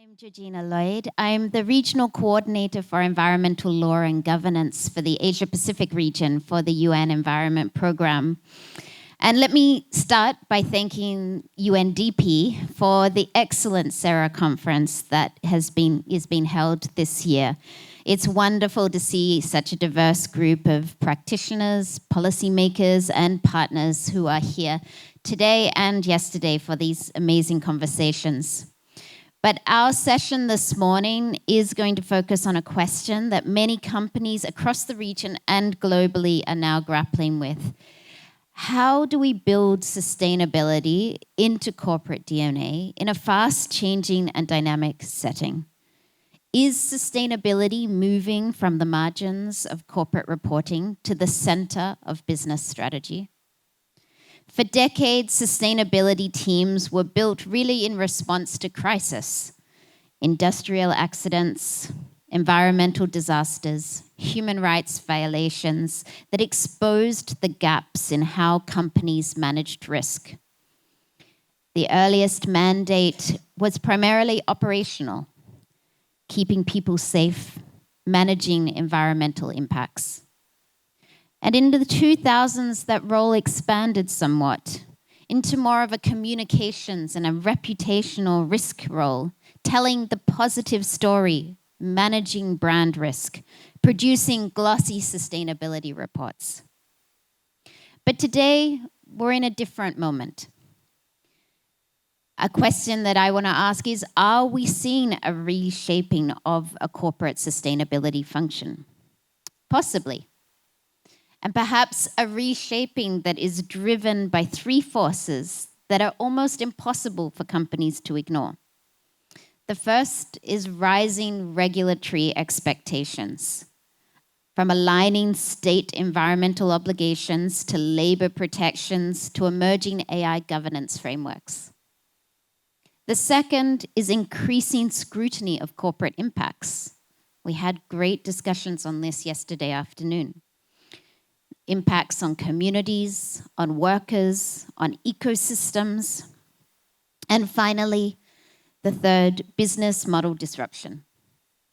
I'm Georgina Lloyd. I'm the Regional Coordinator for Environmental Law and Governance for the Asia Pacific region for the UN Environment Programme. And let me start by thanking UNDP for the excellent SERA conference that is being held this year. It's wonderful to see such a diverse group of practitioners, policymakers, and partners who are here today and yesterday for these amazing conversations. But our session this morning is going to focus on a question that many companies across the region and globally are now grappling with. How do we build sustainability into corporate DNA in a fast-changing and dynamic setting? Is sustainability moving from the margins of corporate reporting to the center of business strategy? For decades, sustainability teams were built really in response to crisis, industrial accidents, environmental disasters, human rights violations that exposed the gaps in how companies managed risk. The earliest mandate was primarily operational, keeping people safe, managing environmental impacts. And in the 2000s, that role expanded somewhat into more of a communications and a reputational risk role, telling the positive story, managing brand risk, producing glossy sustainability reports. But today, we're in a different moment. A question that I want to ask is, are we seeing a reshaping of a corporate sustainability function? Possibly. And perhaps a reshaping that is driven by three forces that are almost impossible for companies to ignore. The first is rising regulatory expectations, from aligning state environmental obligations to labor protections to emerging AI governance frameworks. The second is increasing scrutiny of corporate impacts. We had great discussions on this yesterday afternoon. Impacts on communities, on workers, on ecosystems. And finally, the third, business model disruption.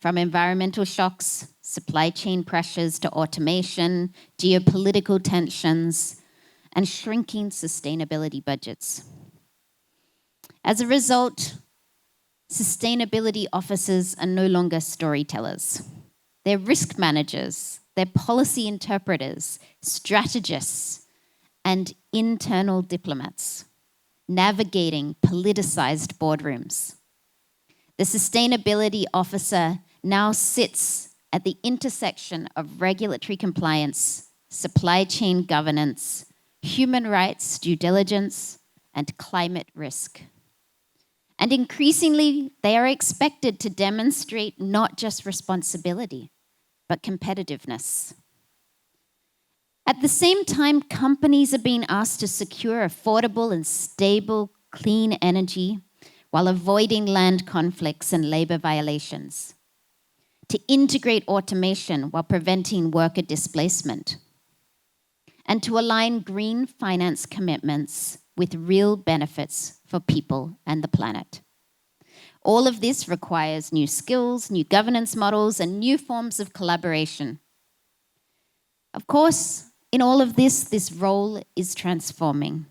From environmental shocks, supply chain pressures to automation, geopolitical tensions, and shrinking sustainability budgets. As a result, sustainability officers are no longer storytellers. They're risk managers. They're policy interpreters, strategists, and internal diplomats, navigating politicized boardrooms. The sustainability officer now sits at the intersection of regulatory compliance, supply chain governance, human rights due diligence, and climate risk. And increasingly, they are expected to demonstrate not just responsibility, but competitiveness. At the same time, companies are being asked to secure affordable and stable clean energy while avoiding land conflicts and labor violations, to integrate automation while preventing worker displacement, and to align green finance commitments with real benefits for people and the planet. All of this requires new skills, new governance models, and new forms of collaboration. Of course, in all of this role is transforming.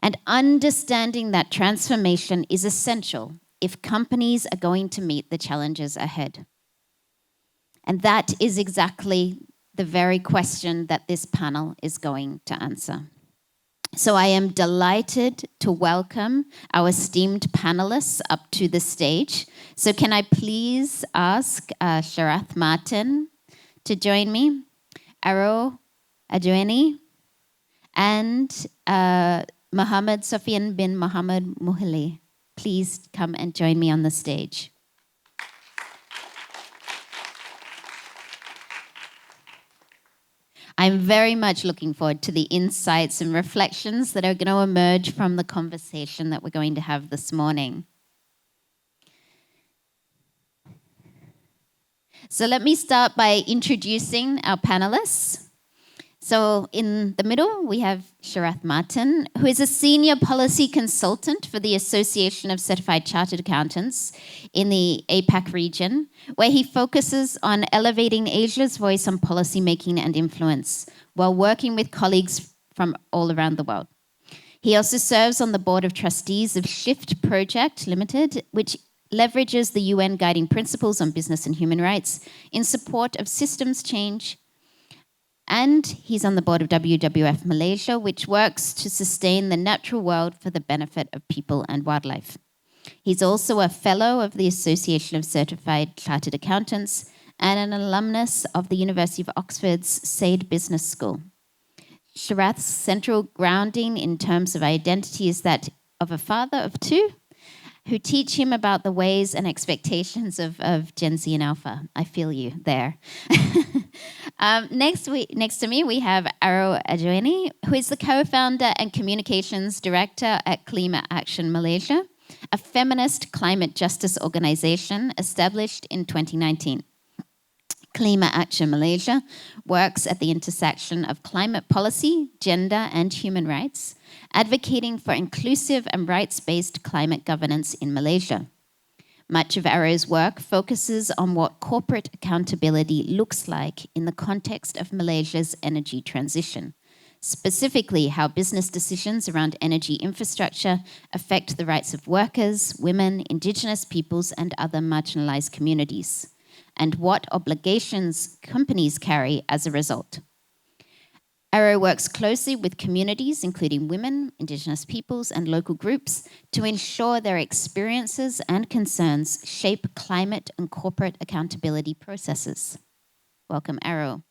And understanding that transformation is essential if companies are going to meet the challenges ahead. And that is exactly the very question that this panel is going to answer. So I am delighted to welcome our esteemed panelists up to the stage. So can I please ask Sharath Martin to join me, Aro Adjoeni, and Mohammed Sofian bin Mohammed Muhili. Please come and join me on the stage. I'm very much looking forward to the insights and reflections that are going to emerge from the conversation that we're going to have this morning. So let me start by introducing our panelists. So in the middle, we have Sharath Martin, who is a senior policy consultant for the Association of Certified Chartered Accountants in the APAC region, where he focuses on elevating Asia's voice on policymaking and influence while working with colleagues from all around the world. He also serves on the board of trustees of Shift Project Limited, which leverages the UN guiding principles on business and human rights in support of systems change. And he's on the board of WWF Malaysia, which works to sustain the natural world for the benefit of people and wildlife. He's also a fellow of the Association of Certified Chartered Accountants and an alumnus of the University of Oxford's Sade Business School. Sharath's central grounding in terms of identity is that of a father of two who teach him about the ways and expectations of Gen Z and Alpha. I feel you there. Next to me, we have Aro Adjoini, who is the co-founder and communications director at Climate Action Malaysia, a feminist climate justice organization established in 2019. Climate Action Malaysia works at the intersection of climate policy, gender, and human rights, advocating for inclusive and rights-based climate governance in Malaysia. Much of Arrow's work focuses on what corporate accountability looks like in the context of Malaysia's energy transition, specifically how business decisions around energy infrastructure affect the rights of workers, women, Indigenous peoples, and other marginalized communities, and what obligations companies carry as a result. Arrow works closely with communities, including women, Indigenous peoples, and local groups, to ensure their experiences and concerns shape climate and corporate accountability processes. Welcome, Arrow.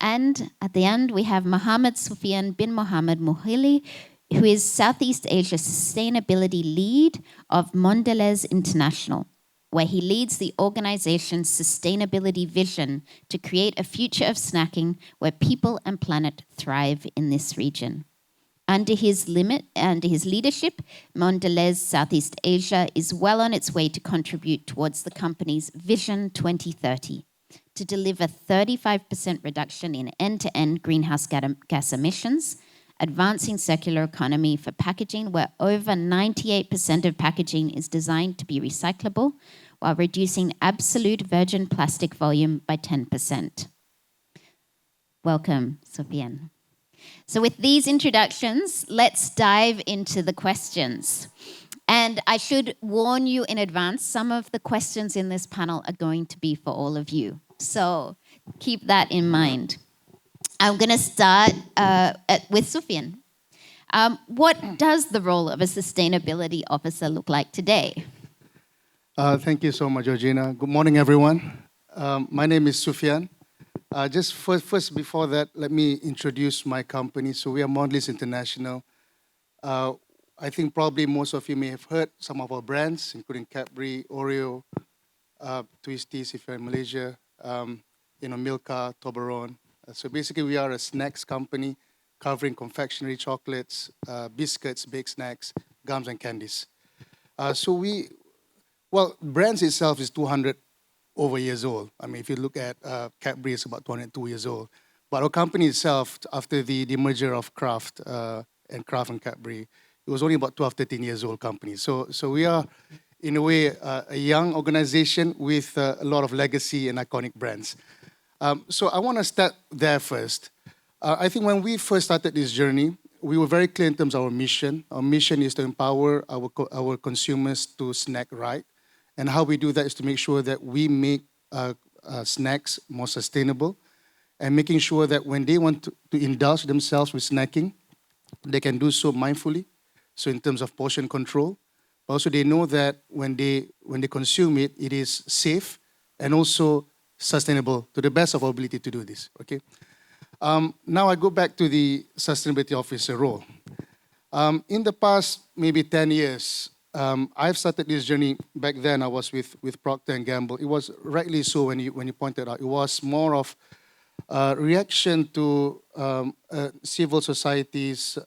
And at the end, we have Mohammed Sufyan bin Mohammed Mohili, who is Southeast Asia Sustainability Lead of Mondelez International, where he leads the organization's sustainability vision to create a future of snacking where people and planet thrive in this region. Under his leadership, Mondelez Southeast Asia is well on its way to contribute towards the company's Vision 2030 to deliver 35% reduction in end-to-end greenhouse gas emissions, advancing circular economy for packaging where over 98% of packaging is designed to be recyclable, while reducing absolute virgin plastic volume by 10%. Welcome, Sofiane. So with these introductions, let's dive into the questions. And I should warn you in advance, some of the questions in this panel are going to be for all of you. So keep that in mind. I'm going to start with Sofiane. What does the role of a sustainability officer look like today? Thank you so much, Georgina. Good morning, everyone. My name is Sufyan. Just first, before that, let me introduce my company. So we are Mondelez International. I think probably most of you may have heard some of our brands, including Cadbury, Oreo, Twisties if you're in Malaysia, Milka, Toblerone. So basically, we are a snacks company covering confectionery, chocolates, biscuits, baked snacks, gums, and candies. Brands itself is 200 over years old. I mean, if you look at Cadbury, it's about 202 years old. But our company itself, after the merger of Kraft and Cadbury, it was only about 12, 13 years old company. So we are, in a way, a young organization with a lot of legacy and iconic brands. So I want to start there first. I think when we first started this journey, we were very clear in terms of our mission. Our mission is to empower our consumers to snack right. And how we do that is to make sure that we make snacks more sustainable and making sure that when they want to indulge themselves with snacking, they can do so mindfully. So in terms of portion control, but also they know that when they consume it, it is safe and also sustainable to the best of our ability to do this. Okay. Now I go back to the sustainability officer role. In the past maybe 10 years, I've started this journey. Back then I was with Procter & Gamble. It was rightly so when you pointed out. It was more of a reaction to civil society's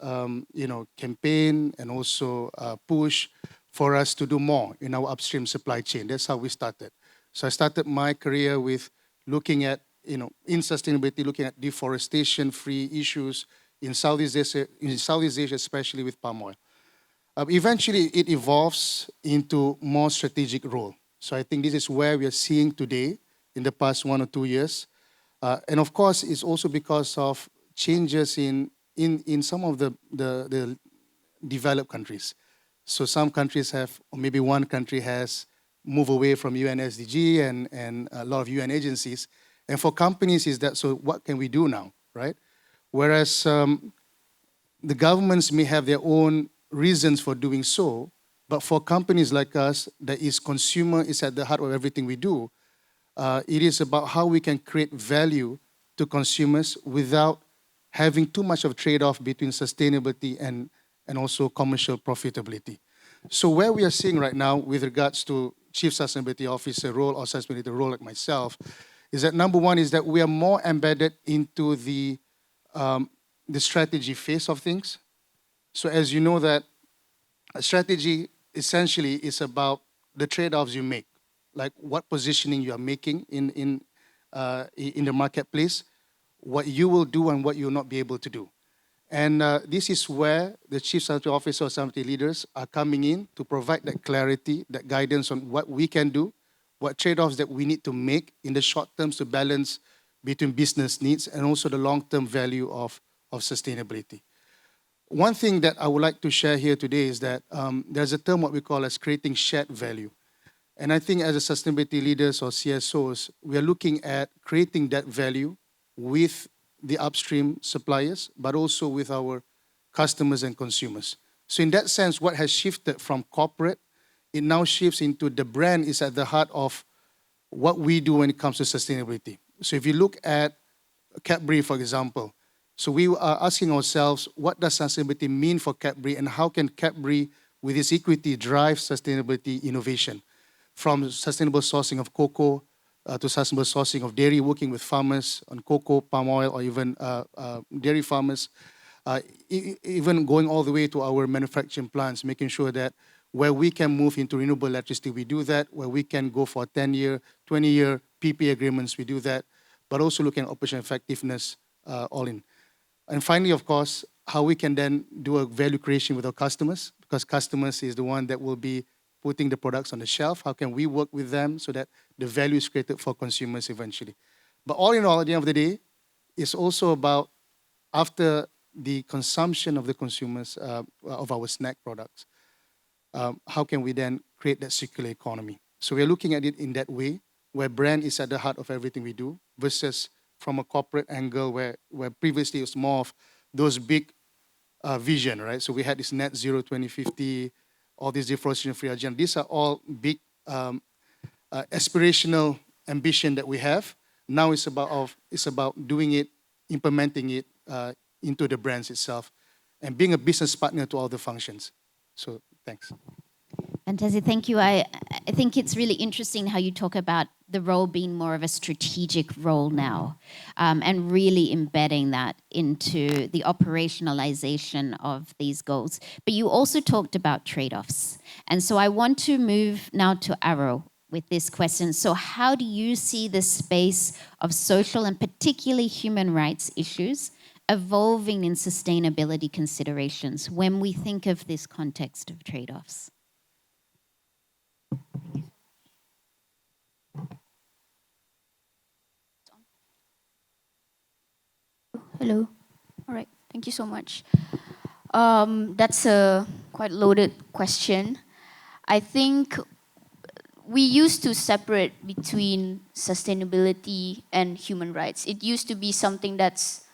campaign and also push for us to do more in our upstream supply chain. That's how we started. So I started my career with looking at in sustainability, looking at deforestation-free issues in Southeast Asia, especially with palm oil. Eventually, it evolves into more strategic role. So I think this is where we are seeing today in the past 1 or 2 years. And of course, it's also because of changes in some of the developed countries. So some countries have, or maybe one country has moved away from UN SDG and a lot of UN agencies. And for companies is that, so what can we do now, right? Whereas the governments may have their own reasons for doing so, but for companies like us, that is consumer is at the heart of everything we do. It is about how we can create value to consumers without having too much of trade-off between sustainability and also commercial profitability. So where we are seeing right now with regards to Chief Sustainability Officer role or sustainability role like myself, is that number one is that we are more embedded into the strategy phase of things. So as you know that a strategy essentially is about the trade-offs you make, like what positioning you are making in the marketplace, what you will do and what you will not be able to do. And this is where the Chief Sustainability Officer or sustainability leaders are coming in to provide that clarity, that guidance on what we can do, what trade-offs that we need to make in the short term to balance between business needs and also the long-term value of sustainability. One thing that I would like to share here today is that there's a term what we call as creating shared value. And I think as a sustainability leaders or CSOs, we are looking at creating that value with the upstream suppliers, but also with our customers and consumers. So in that sense, what has shifted from corporate, it now shifts into the brand is at the heart of what we do when it comes to sustainability. So if you look at Cadbury, for example, so we are asking ourselves, what does sustainability mean for Cadbury and how can Cadbury, with its equity, drive sustainability innovation? From sustainable sourcing of cocoa to sustainable sourcing of dairy, working with farmers on cocoa, palm oil, or even dairy farmers, even going all the way to our manufacturing plants, making sure that where we can move into renewable electricity, we do that. Where we can go for 10-year, 20-year PPA agreements, we do that. But also looking at operational effectiveness all in. And finally, of course, how we can then do a value creation with our customers, because customers is the one that will be putting the products on the shelf. How can we work with them so that the value is created for consumers eventually? But all in all, at the end of the day, it's also about after the consumption of the consumers of our snack products, how can we then create that circular economy? So we're looking at it in that way, where brand is at the heart of everything we do, versus from a corporate angle where previously it was more of those big vision, right? So we had this net zero 2050, all these deforestation-free agenda. These are all big aspirational ambition that we have. Now it's about doing it, implementing it into the brands itself, and being a business partner to all the functions. So thanks. Fantastic, thank you. I think it's really interesting how you talk about the role being more of a strategic role now, and really embedding that into the operationalization of these goals. But you also talked about trade-offs. And so I want to move now to Arrow with this question. So how do you see the space of social and particularly human rights issues evolving in sustainability considerations when we think of this context of trade-offs? Hello. All right. Thank you so much. That's a quite loaded question. I think we used to separate between sustainability and human rights. It used to be something that's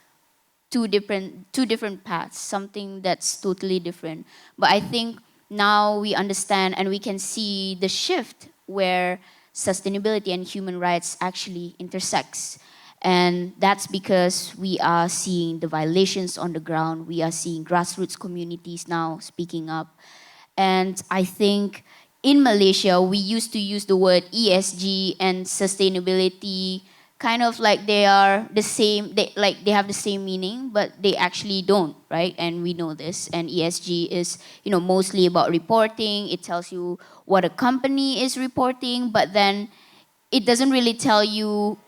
two different paths, something that's totally different. But I think now we understand and we can see the shift where sustainability and human rights actually intersects. And that's because we are seeing the violations on the ground. We are seeing grassroots communities now speaking up. And I think in Malaysia, we used to use the word ESG and sustainability kind of like they are the same, they have the same meaning, but they actually don't, right? And we know this. And ESG is, mostly about reporting. It tells you what a company is reporting, but then it doesn't really tell you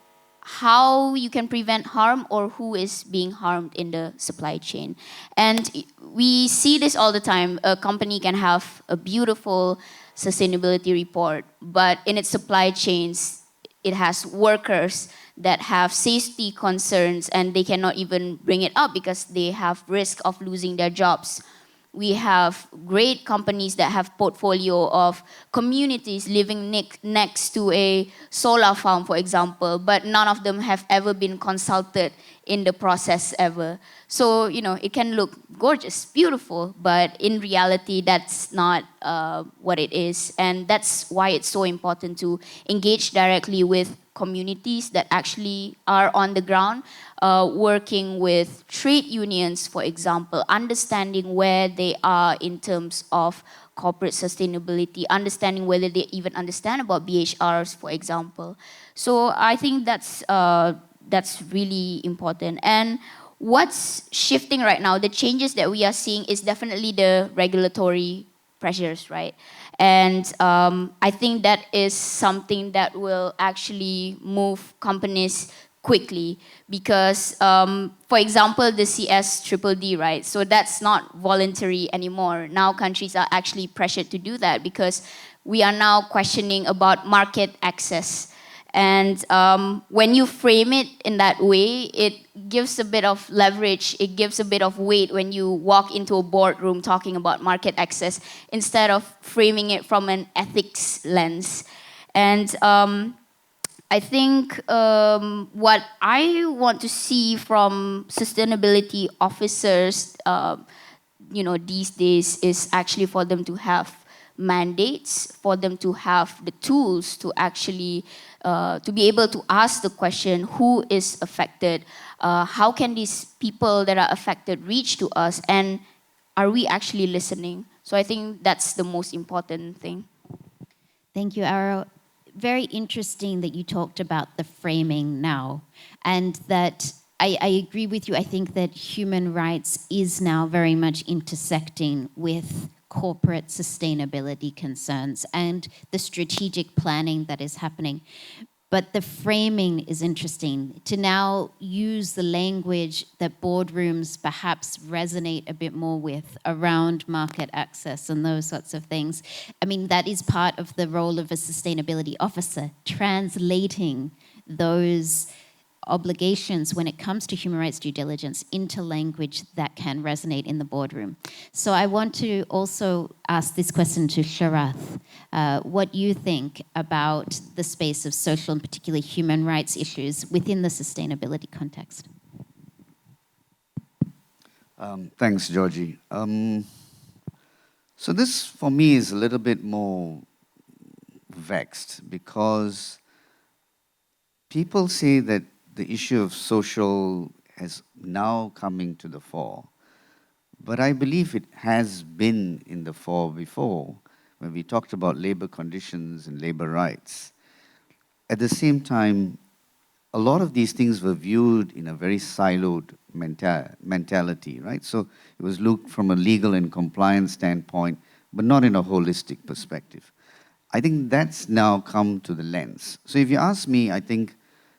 how you can prevent harm or who is being harmed in the supply chain. And we see this all the time. A company can have a beautiful sustainability report, but in its supply chains, it has workers that have safety concerns and they cannot even bring it up because they have risk of losing their jobs. We have great companies that have portfolio of communities living next to a solar farm, for example, but none of them have ever been consulted in the process ever. So, it can look gorgeous, beautiful, but in reality, that's not what it is. And that's why it's so important to engage directly with communities that actually are on the ground, working with trade unions, for example, understanding where they are in terms of corporate sustainability, understanding whether they even understand about BHRs, for example. So I think that's really important. And what's shifting right now, the changes that we are seeing is definitely the regulatory pressures, right? And I think that is something that will actually move companies quickly because, for example, the CSDDD, right? So that's not voluntary anymore. Now countries are actually pressured to do that because we are now questioning about market access. And when you frame it in that way, it gives a bit of leverage, it gives a bit of weight when you walk into a boardroom talking about market access instead of framing it from an ethics lens. And I think what I want to see from sustainability officers, these days is actually for them to have mandates, for them to have the tools to actually to be able to ask the question, who is affected? How can these people that are affected reach to us? And are we actually listening? So I think that's the most important thing. Thank you, Aro. Very interesting that you talked about the framing now, and that I agree with you. I think that human rights is now very much intersecting with corporate sustainability concerns and the strategic planning that is happening. But the framing is interesting to now use the language that boardrooms perhaps resonate a bit more with around market access and those sorts of things. I mean, that is part of the role of a sustainability officer, translating those obligations when it comes to human rights due diligence into language that can resonate in the boardroom. So I want to also ask this question to Sharath, what you think about the space of social and particularly human rights issues within the sustainability context. Thanks, Georgie. So this, for me, is a little bit more vexed because people say that the issue of social is now coming to the fore. But I believe it has been in the fore before when we talked about labor conditions and labor rights. At the same time, a lot of these things were viewed in a very siloed mentality, right? So it was looked from a legal and compliance standpoint, but not in a holistic perspective. I think that's now come to the lens. So if you ask me, I think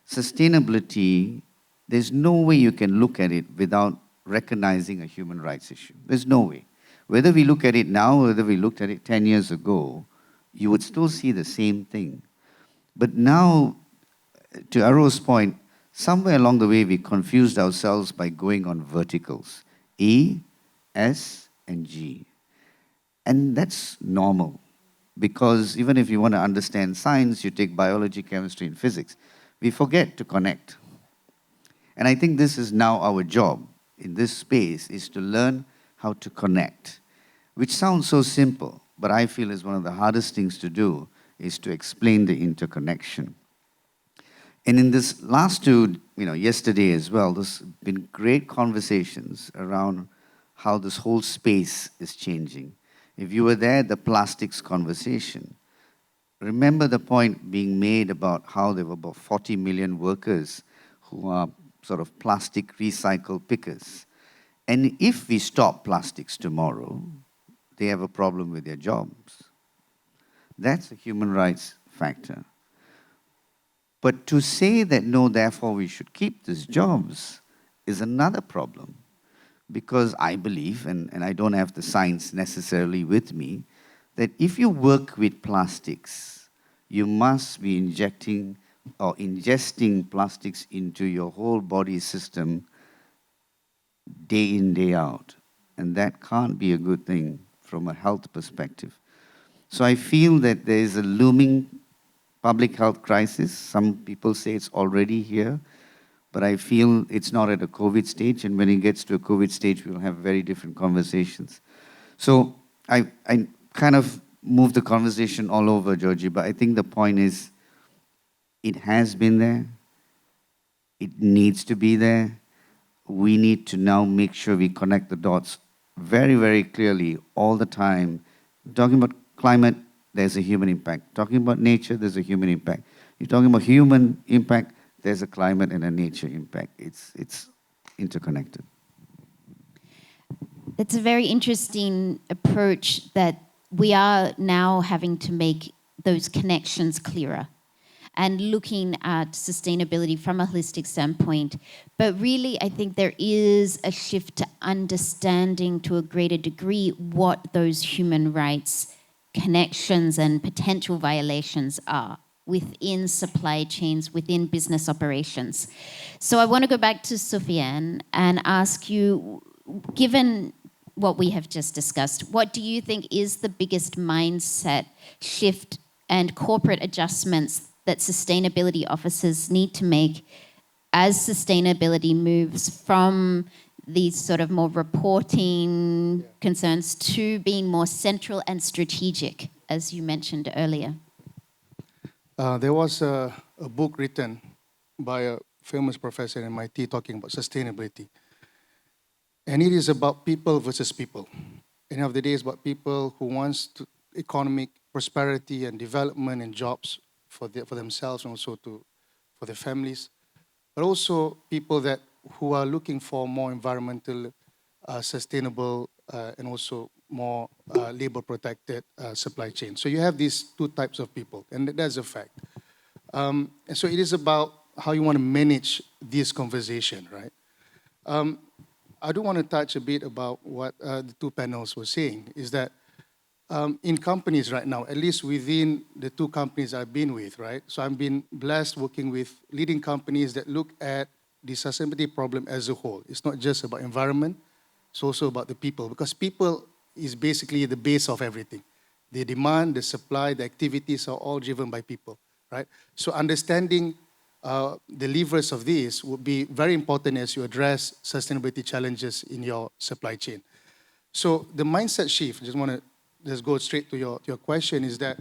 sustainability, there's no way you can look at it without recognizing a human rights issue. There's no way. Whether we look at it now or whether we looked at it 10 years ago, you would still see the same thing. But now, to Aro's point, somewhere along the way we confused ourselves by going on verticals, E, S, and G. And that's normal, because even if you want to understand science, you take biology, chemistry, and physics. We forget to connect. And I think this is now our job in this space, is to learn how to connect, which sounds so simple, but I feel is one of the hardest things to do, is to explain the interconnection. And in this last two, yesterday as well, there's been great conversations around how this whole space is changing. If you were there at the plastics conversation, remember the point being made about how there were about 40 million workers who are sort of plastic recycle pickers. And if we stop plastics tomorrow, they have a problem with their jobs. That's a human rights factor. But to say that no, therefore we should keep these jobs is another problem. Because I believe, and I don't have the science necessarily with me, that if you work with plastics, you must be injecting or ingesting plastics into your whole body system day in, day out. And that can't be a good thing from a health perspective. So I feel that there is a looming public health crisis. Some people say it's already here, but I feel it's not at a COVID stage, and when it gets to a COVID stage, we'll have very different conversations. So I kind of moved the conversation all over, Georgie, but I think the point is, it has been there, it needs to be there. We need to now make sure we connect the dots very, very clearly all the time. Talking about climate, there's a human impact. Talking about nature, there's a human impact. You're talking about human impact, there's a climate and a nature impact. It's interconnected. It's a very interesting approach that we are now having to make those connections clearer and looking at sustainability from a holistic standpoint. But really, I think there is a shift to understanding to a greater degree what those human rights connections and potential violations are within supply chains, within business operations. So I want to go back to Sufyan and ask you, given what we have just discussed, what do you think is the biggest mindset shift and corporate adjustments that sustainability officers need to make as sustainability moves from these sort of more reporting concerns to being more central and strategic, as you mentioned earlier? There was a book written by a famous professor at MIT talking about sustainability. And it is about people versus people. End of the day, it's about people who wants to economic prosperity and development and jobs for themselves and also for their families, but also people who are looking for more environmental, sustainable, and also more labor protected supply chain. So you have these two types of people, and that's a fact. And so it is about how you want to manage this conversation, right? I do want to touch a bit about what the two panels were saying, is that in companies right now, at least within the two companies I've been with, right? So I've been blessed working with leading companies that look at the sustainability problem as a whole. It's not just about environment, it's also about the people, because people is basically the base of everything. The demand, the supply, the activities are all driven by people, right? So understanding the levers of this would be very important as you address sustainability challenges in your supply chain. So the mindset shift, I just want to just go straight to your question, is that,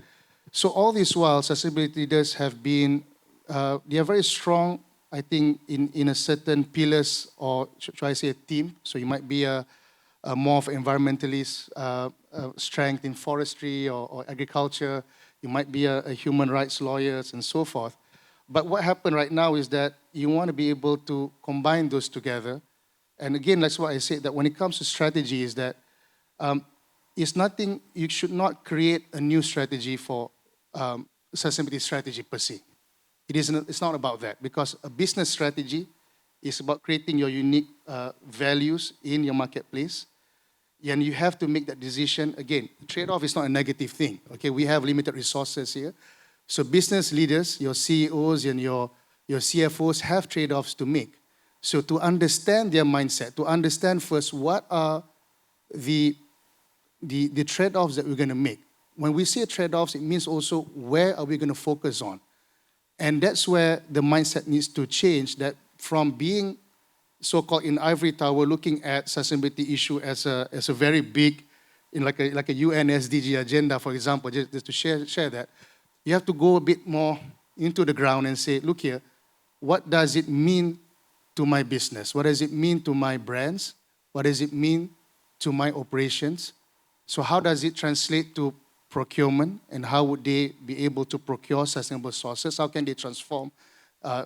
so all this while, sustainability leaders have been, they are very strong, I think, in a certain pillars, or should I say a team. So you might be a more of environmentalist, strength in forestry or agriculture. You might be a human rights lawyers and so forth. But what happened right now is that you want to be able to combine those together. And again, that's why I say that when it comes to strategy is that it's nothing, you should not create a new strategy for sustainability strategy per se. It's not about that, because a business strategy is about creating your unique values in your marketplace. And you have to make that decision. Again, trade-off is not a negative thing. Okay, we have limited resources here. So business leaders, your CEOs and your CFOs have trade-offs to make. So to understand their mindset, to understand first what are the trade-offs that we're going to make. When we say trade-offs, it means also where are we going to focus on? And that's where the mindset needs to change, that from being so-called in ivory tower, looking at sustainability issue as a very big, in like a UN SDG agenda, for example, just to share that, you have to go a bit more into the ground and say, look here, what does it mean to my business? What does it mean to my brands? What does it mean to my operations? So how does it translate to procurement, and how would they be able to procure sustainable sources? How can they transform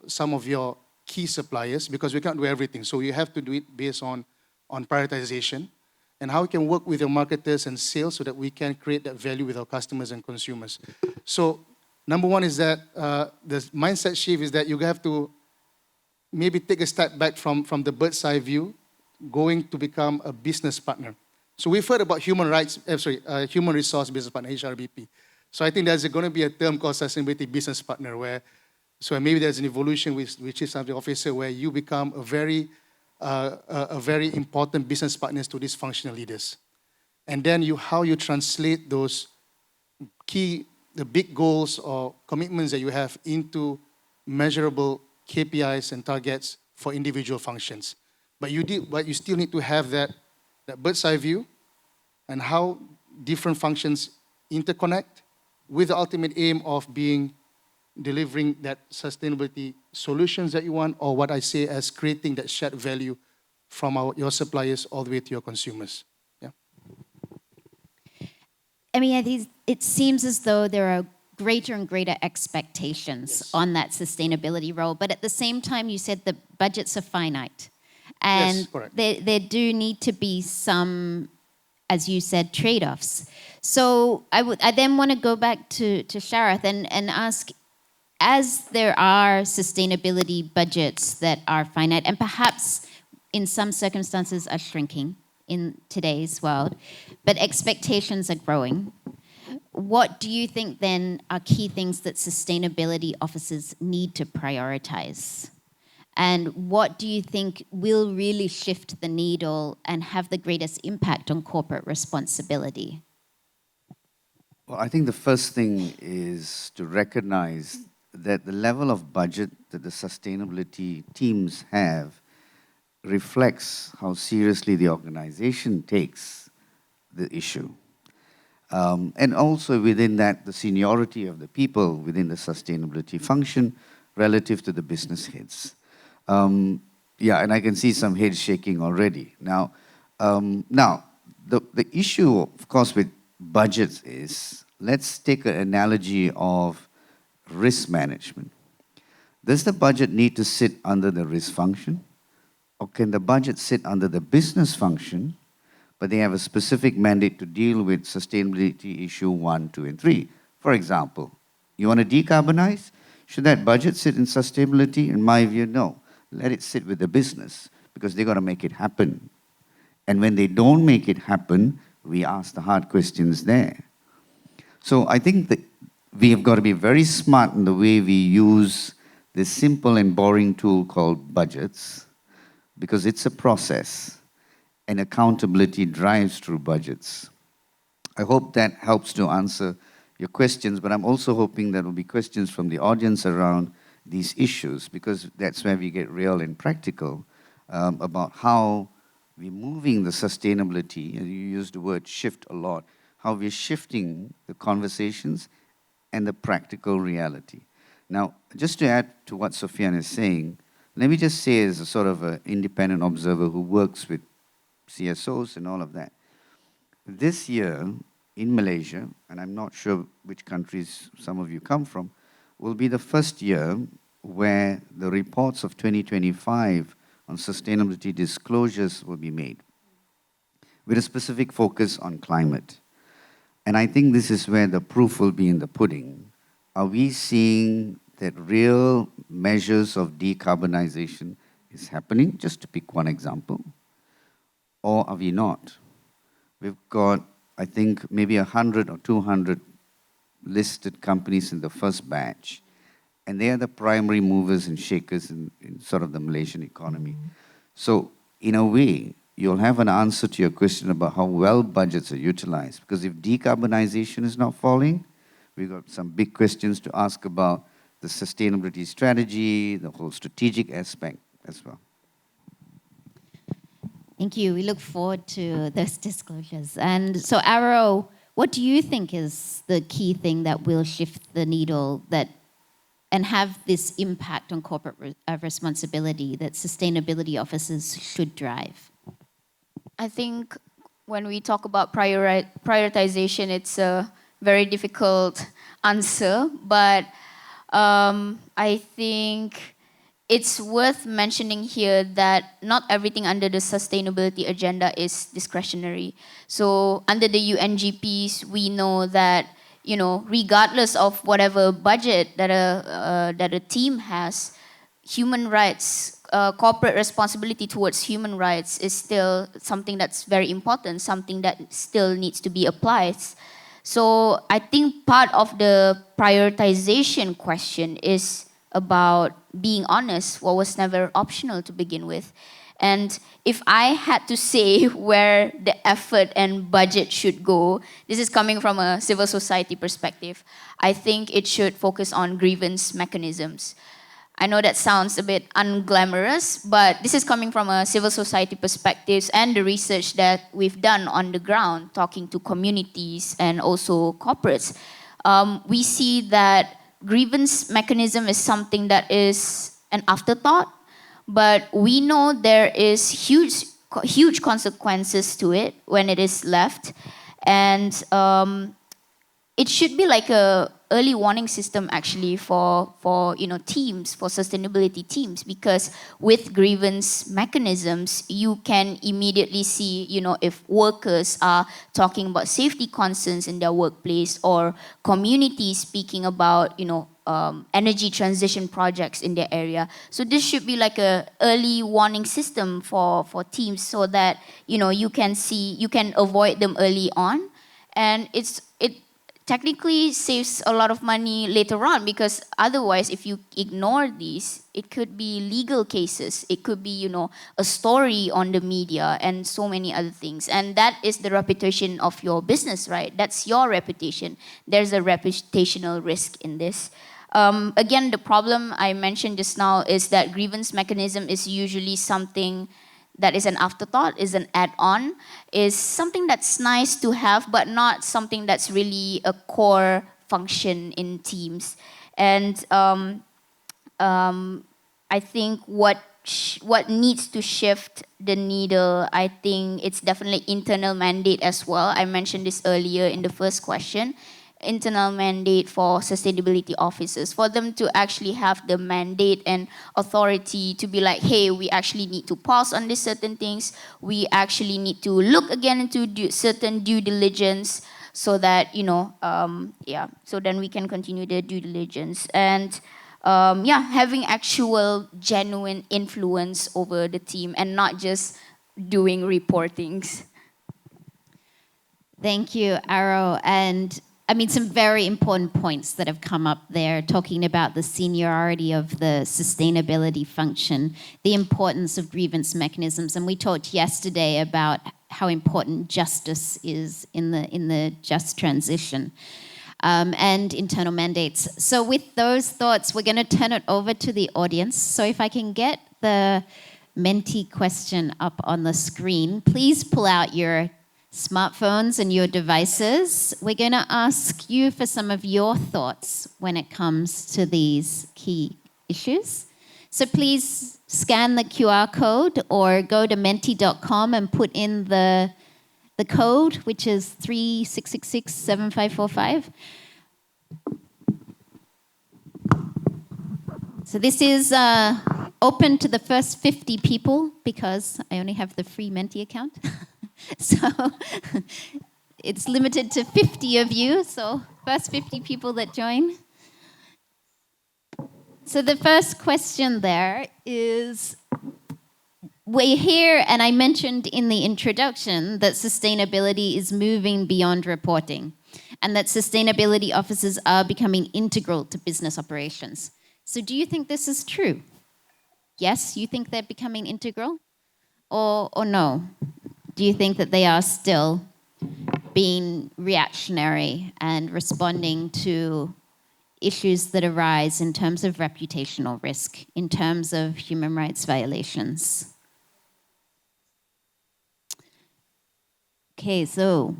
some of your key suppliers? Because we can't do everything. So you have to do it based on prioritization, and how we can work with your marketers and sales so that we can create that value with our customers and consumers. So Number one is that the mindset shift is that you have to maybe take a step back from the bird's eye view, going to become a business partner. So we've heard about human resource business partner, HRBP. So I think there's going to be a term called sustainability business partner where, so maybe there's an evolution with Chief Something Officer where you become a very important business partners to these functional leaders. And then how you translate those the big goals or commitments that you have into measurable KPIs and targets for individual functions. But you still need to have that bird's eye view and how different functions interconnect with the ultimate aim of delivering that sustainability solutions that you want, or what I say as creating that shared value from your suppliers all the way to your consumers. Yeah. I mean, it seems as though there are greater and greater expectations on that sustainability role, but at the same time, you said the budgets are finite. And yes, correct. there do need to be some, as you said, trade-offs. So I then want to go back to Sharath and ask, as there are sustainability budgets that are finite and perhaps in some circumstances are shrinking in today's world, but expectations are growing, what do you think then are key things that sustainability officers need to prioritize? And what do you think will really shift the needle and have the greatest impact on corporate responsibility? Well, I think the first thing is to recognize that the level of budget that the sustainability teams have reflects how seriously the organization takes the issue. And also within that, the seniority of the people within the sustainability function relative to the business heads. Yeah, and I can see some heads shaking already. Now, the issue, of course, with budgets is, let's take an analogy of risk management. Does the budget need to sit under the risk function? Or can the budget sit under the business function, but they have a specific mandate to deal with sustainability issue 1, 2, and 3? For example, you want to decarbonize? Should that budget sit in sustainability? In my view, no. Let it sit with the business, because they've got to make it happen. And when they don't make it happen, we ask the hard questions there. So I think that we have got to be very smart in the way we use this simple and boring tool called budgets, because it's a process, and accountability drives through budgets. I hope that helps to answer your questions, but I'm also hoping there will be questions from the audience around these issues, because that's where we get real and practical about how we're moving the sustainability, and you used the word shift a lot, how we're shifting the conversations and the practical reality. Now, just to add to what Sophian is saying, let me just say, as a sort of an independent observer who works with CSOs and all of that, this year in Malaysia, and I'm not sure which countries some of you come from, will be the first year where the reports of 2025 on sustainability disclosures will be made, with a specific focus on climate. And I think this is where the proof will be in the pudding. Are we seeing that real measures of decarbonization is happening, just to pick one example, or are we not? We've got, I think, maybe 100 or 200 listed companies in the first batch, and they are the primary movers and shakers in sort of the Malaysian economy. So in a way, you'll have an answer to your question about how well budgets are utilized, because if decarbonization is not falling, we've got some big questions to ask about the sustainability strategy, the whole strategic aspect as well. Thank you. We look forward to those disclosures. And so, Arrow, what do you think is the key thing that will shift the needle and have this impact on corporate responsibility that sustainability officers should drive? I think when we talk about prioritization, it's a very difficult answer, but I think it's worth mentioning here that not everything under the sustainability agenda is discretionary. So under the UNGPs, we know that regardless of whatever budget that a team has, human rights, corporate responsibility towards human rights is still something that's very important, something that still needs to be applied. So I think part of the prioritization question is about being honest, what was never optional to begin with. And if I had to say where the effort and budget should go, this is coming from a civil society perspective, I think it should focus on grievance mechanisms. I know that sounds a bit unglamorous, but this is coming from a civil society perspective and the research that we've done on the ground, talking to communities and also corporates. We see that grievance mechanism is something that is an afterthought, but we know there is huge consequences to it when it is left, and it should be like a early warning system actually for teams, for sustainability teams, because with grievance mechanisms you can immediately see if workers are talking about safety concerns in their workplace, or communities speaking about energy transition projects in their area. So this should be like a early warning system for teams, so that you can avoid them early on, and it technically saves a lot of money later on, because otherwise if you ignore these, it could be legal cases, it could be a story on the media and so many other things, and that is the reputation of your business, right? That's your reputation. There's a reputational risk in this. Again, the problem I mentioned just now is that grievance mechanism is usually something that is an afterthought, is an add-on, is something that's nice to have, but not something that's really a core function in teams. And I think what needs to shift the needle, I think it's definitely internal mandate as well. I mentioned this earlier in the first question. Internal mandate for sustainability officers, for them to actually have the mandate and authority to be like, hey, we actually need to pause on these certain things. We actually need to look again into certain due diligence, so that, so then we can continue the due diligence. And having actual genuine influence over the team and not just doing reportings. Thank you, Aro. And I mean, some very important points that have come up there, talking about the seniority of the sustainability function, the importance of grievance mechanisms. And we talked yesterday about how important justice is in the just transition, and internal mandates. So with those thoughts, we're going to turn it over to the audience. So if I can get the Menti question up on the screen, please pull out your smartphones and your devices. We're going to ask you for some of your thoughts when it comes to these key issues. So please scan the QR code or go to menti.com and put in the code, which is 36667545. So this is open to the first 50 people, because I only have the free Menti account. So it's limited to 50 of you, so first 50 people that join. So the first question there is, we're here, and I mentioned in the introduction that sustainability is moving beyond reporting, and that sustainability officers are becoming integral to business operations. So do you think this is true? Yes, you think they're becoming integral? Or no? Do you think that they are still being reactionary and responding to issues that arise in terms of reputational risk, in terms of human rights violations? Okay, so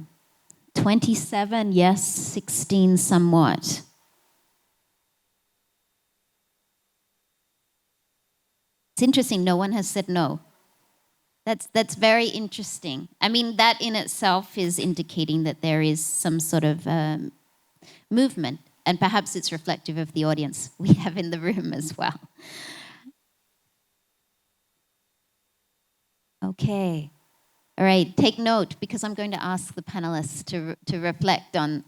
27, yes, 16, somewhat. It's interesting, no one has said no. That's very interesting. I mean, that in itself is indicating that there is some sort of movement, and perhaps it's reflective of the audience we have in the room as well. Okay. All right, take note because I'm going to ask the panelists to reflect on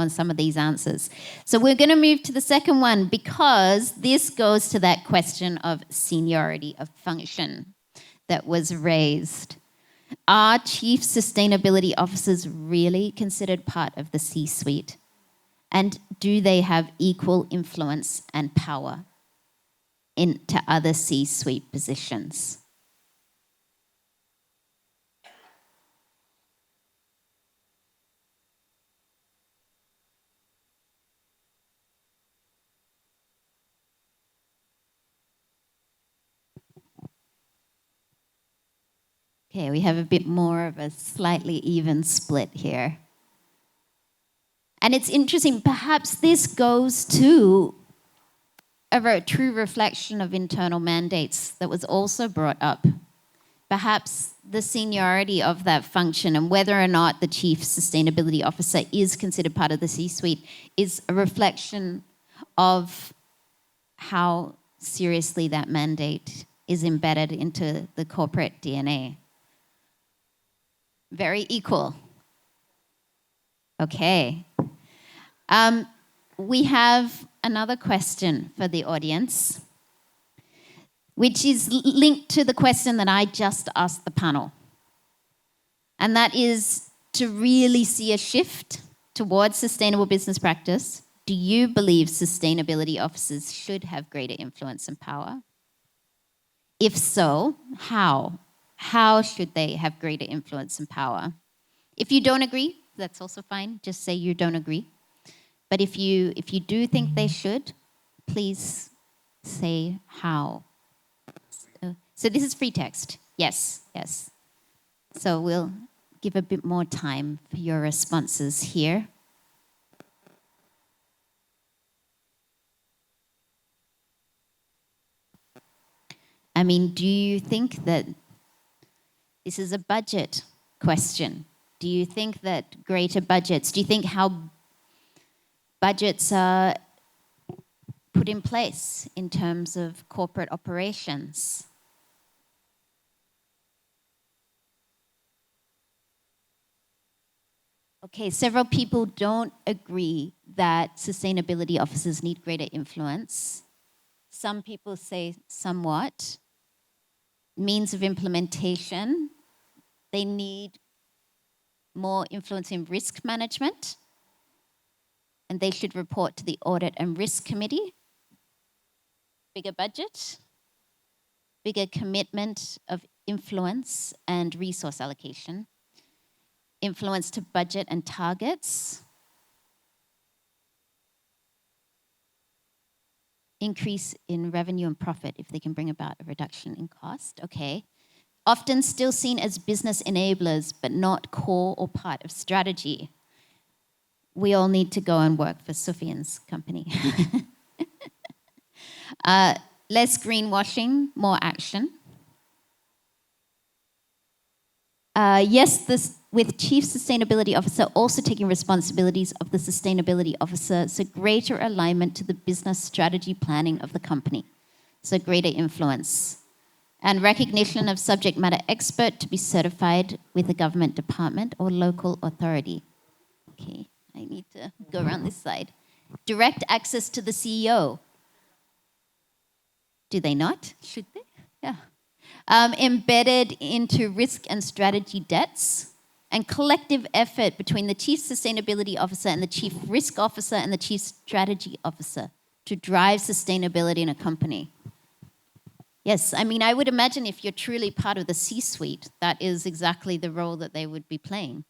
some of these answers. So we're going to move to the second one because this goes to that question of seniority of function that was raised. Are chief sustainability officers really considered part of the C-suite? And do they have equal influence and power into other C-suite positions? Okay, we have a bit more of a slightly even split here. And it's interesting, perhaps this goes to a true reflection of internal mandates that was also brought up. Perhaps the seniority of that function and whether or not the chief sustainability officer is considered part of the C-suite is a reflection of how seriously that mandate is embedded into the corporate DNA. Very equal. Okay. We have another question for the audience, which is linked to the question that I just asked the panel. And that is to really see a shift towards sustainable business practice. Do you believe sustainability officers should have greater influence and power? If so, how? How should they have greater influence and power? If you don't agree, that's also fine. Just say you don't agree. But if you do think they should, please say how. So this is free text. Yes, yes. So we'll give a bit more time for your responses here. I mean, do you think that this is a budget question? Do you think that greater budgets, do you think how budgets are put in place in terms of corporate operations? Okay, several people don't agree that sustainability officers need greater influence. Some people say somewhat. Means of implementation, they need more influence in risk management, and they should report to the Audit and Risk Committee. Bigger budget, bigger commitment of influence and resource allocation, influence to budget and targets, increase in revenue and profit if they can bring about a reduction in cost. Okay. Often still seen as business enablers, but not core or part of strategy. We all need to go and work for Sufyan's company. Less greenwashing, more action. Yes, with Chief Sustainability Officer also taking responsibilities of the Sustainability Officer, so greater alignment to the business strategy planning of the company, so greater influence. And recognition of subject matter expert to be certified with a government department or local authority. Okay, I need to go around this side. Direct access to the CEO. Do they not? Should they? Yeah. Embedded into risk and strategy debts, and collective effort between the Chief Sustainability Officer and the Chief Risk Officer and the Chief Strategy Officer to drive sustainability in a company. Yes, I mean, I would imagine if you're truly part of the C-suite, that is exactly the role that they would be playing.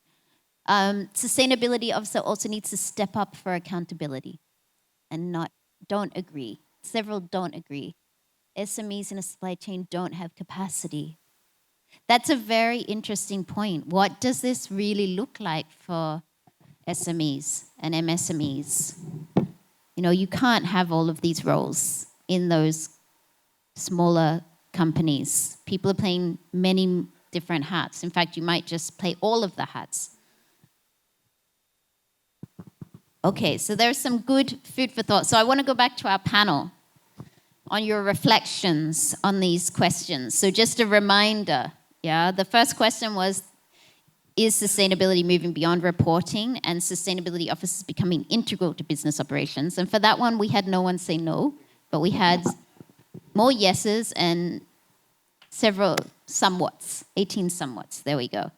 Sustainability Officer also needs to step up for accountability and don't agree. Several don't agree. SMEs in a supply chain don't have capacity. That's a very interesting point. What does this really look like for SMEs and MSMEs? You know, you can't have all of these roles in those smaller companies. People are playing many different hats. In fact, you might just play all of the hats. Okay, so there's some good food for thought. So I want to go back to our panel on your reflections on these questions. So just a reminder, yeah, the first question was, is sustainability moving beyond reporting and sustainability officers becoming integral to business operations? And for that one, we had no one say no, but we had more yeses and several somewhats, 18 somewhats. There we go.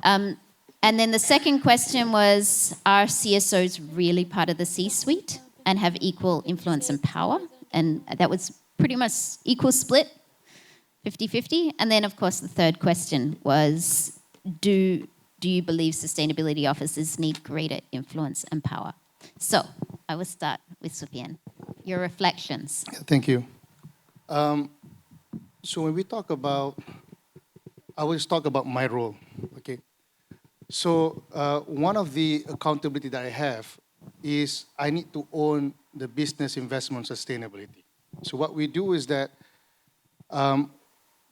And then the second question was, are CSOs really part of the C-suite and have equal influence and power? And that was pretty much equal split, 50-50. And then, of course, the third question was, do you believe sustainability officers need greater influence and power? So I will start with Supian. Your reflections. Thank you. So when we talk about, I always talk about my role, okay? So one of the accountability that I have is I need to own the business investment sustainability. So what we do is that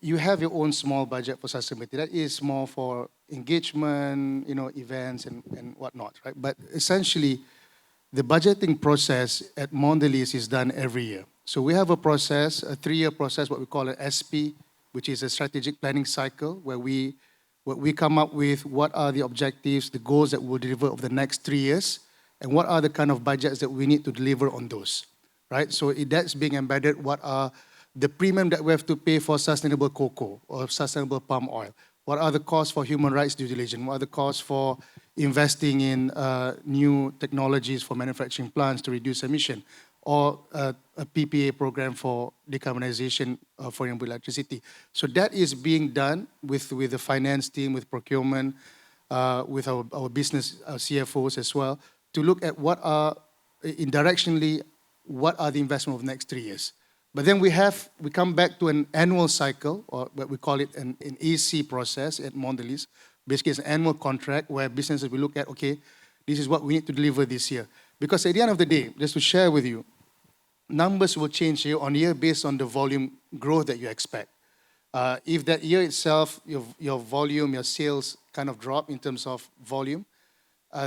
you have your own small budget for sustainability. That is more for engagement, events and whatnot, right? But essentially, the budgeting process at Mondelez is done every year. So we have a process, a 3-year process, what we call an SP, which is a strategic planning cycle, where we come up with what are the objectives, the goals that we'll deliver over the next 3 years, and what are the kind of budgets that we need to deliver on those, right? So that's being embedded, what are the premium that we have to pay for sustainable cocoa or sustainable palm oil? What are the costs for human rights due diligence? What are the costs for investing in new technologies for manufacturing plants to reduce emission? Or a PPA program for decarbonization for renewable electricity. So that is being done with the finance team, with procurement, with our business CFOs as well, to look at what are, directionally, what are the investment of the next 3 years. But then we come back to an annual cycle, or what we call it an AC process at Mondelez. Basically, it's an annual contract where businesses will look at, okay, this is what we need to deliver this year. Because at the end of the day, just to share with you, numbers will change year on year based on the volume growth that you expect. If that year itself, your volume, your sales kind of drop in terms of volume,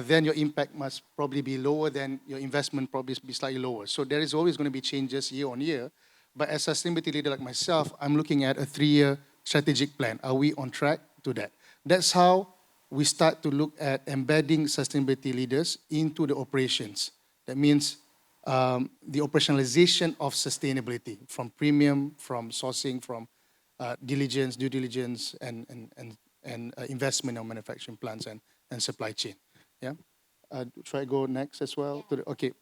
then your impact must probably be lower, than your investment probably be slightly lower. So there is always going to be changes year on year. But as a sustainability leader like myself, I'm looking at a 3-year strategic plan. Are we on track to that? That's how we start to look at embedding sustainability leaders into the operations. That means the operationalization of sustainability, from premium, from sourcing, from diligence, due diligence, and investment on manufacturing plants and supply chain. Yeah. Should I go next as well? Okay.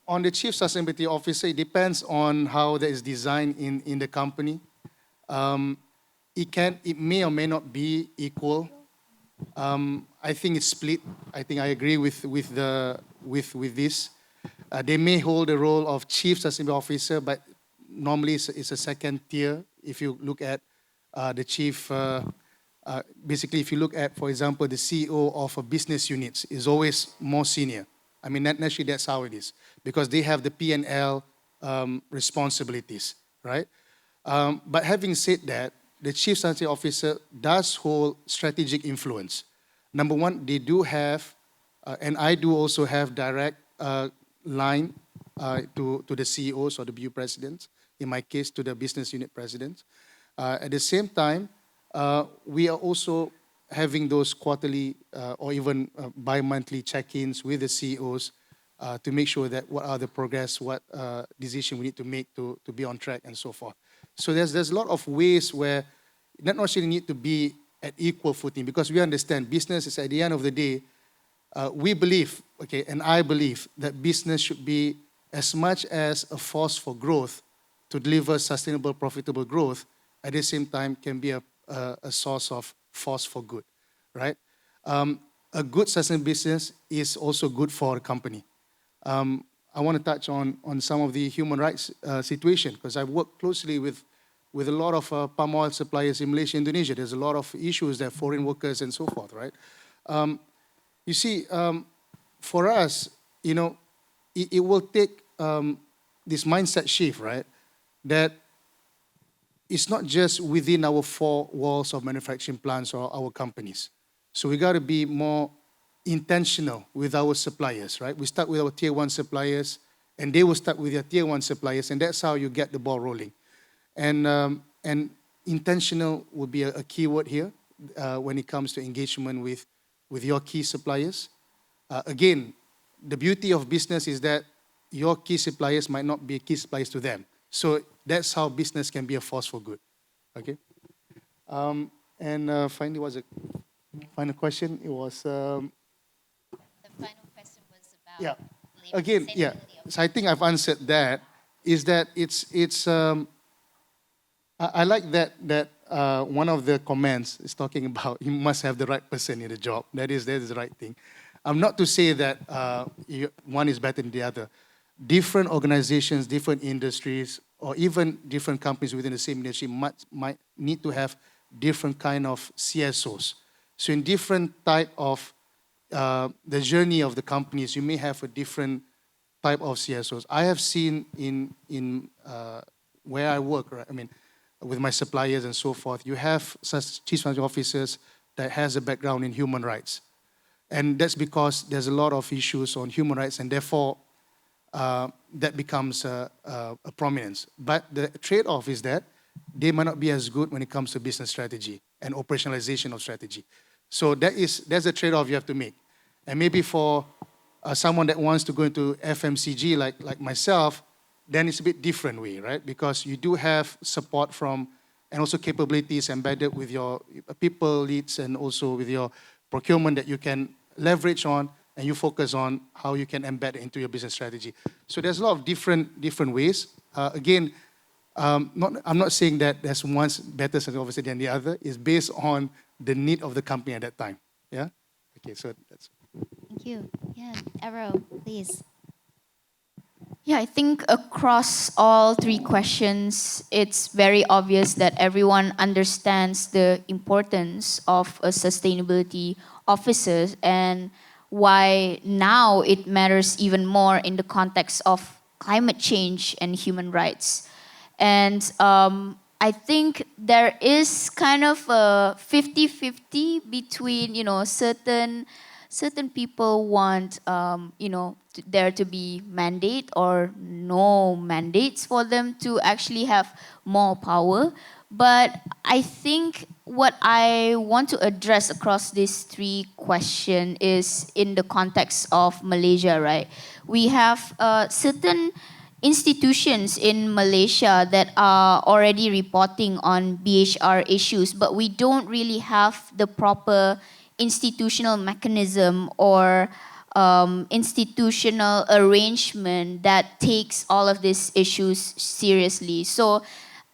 On the chief sustainability officer, it depends on how that is designed in the company. It may or may not be equal. I think it's split. I think I agree with this. They may hold the role of chief sustainability officer, but normally it's a second tier. If you look at the chief, basically, if you look at, for example, the CEO of a business unit is always more senior. I mean, naturally, that's how it is, because they have the P&L responsibilities, right? But having said that, the chief sustainability officer does hold strategic influence. Number one, they do have, and I do also have direct line to the CEOs or the BU presidents, in my case, to the business unit presidents. At the same time, we are also having those quarterly or even bi-monthly check-ins with the CEOs to make sure that what are the progress, what decision we need to make to be on track and so forth. So there's a lot of ways where not necessarily need to be at equal footing, because we understand business is, at the end of the day, we believe, okay, and I believe that business should be as much as a force for growth to deliver sustainable, profitable growth, at the same time can be a source of force for good, right? A good sustainable business is also good for a company. I want to touch on some of the human rights situation, because I've worked closely with a lot of palm oil suppliers in Malaysia, Indonesia. There's a lot of issues there, foreign workers and so forth, right? You see, for us, it will take this mindset shift, right? That it's not just within our 4 walls of manufacturing plants or our companies. So we got to be more intentional with our suppliers, right? We start with our tier 1 suppliers, and they will start with their tier 1 suppliers, and that's how you get the ball rolling. And intentional would be a key word here when it comes to engagement with your key suppliers. Again, the beauty of business is that your key suppliers might not be key suppliers to them. So that's how business can be a force for good. Okay. And finally, was a final question? It was The final question was about yeah. labor Again, yeah. sustainability of So I think I've answered that. Is that it's I like that one of the comments is talking about you must have the right person in the job. That is the right thing. Not to say that one is better than the other. Different organizations, different industries, or even different companies within the same industry might need to have different kind of CSOs. So in different type of the journey of the companies, you may have a different type of CSOs. I have seen in where I work, right? I mean, with my suppliers and so forth, you have such chief financial officers that has a background in human rights. And that's because there's a lot of issues on human rights, and therefore that becomes a prominence. But the trade-off is that they might not be as good when it comes to business strategy and operationalization of strategy. So that's a trade-off you have to make. And maybe for someone that wants to go into FMCG like myself, then it's a bit different way, right? Because you do have support from and also capabilities embedded with your people leads and also with your procurement that you can leverage on, and you focus on how you can embed into your business strategy. So there's a lot of different ways. Again, I'm not saying that there's one's better obviously than the other. It's based on the need of the company at that time. Yeah. Okay. So that's. Thank you. Yeah, Arrow, please. Yeah, I think across all three questions, it's very obvious that everyone understands the importance of a sustainability officer and why now it matters even more in the context of climate change and human rights. And I think there is kind of a 50-50 between, certain people want, there to be mandate or no mandates for them to actually have more power. But I think what I want to address across these three questions is in the context of Malaysia, right? We have certain institutions in Malaysia that are already reporting on BHR issues, but we don't really have the proper institutional mechanism or institutional arrangement that takes all of these issues seriously. So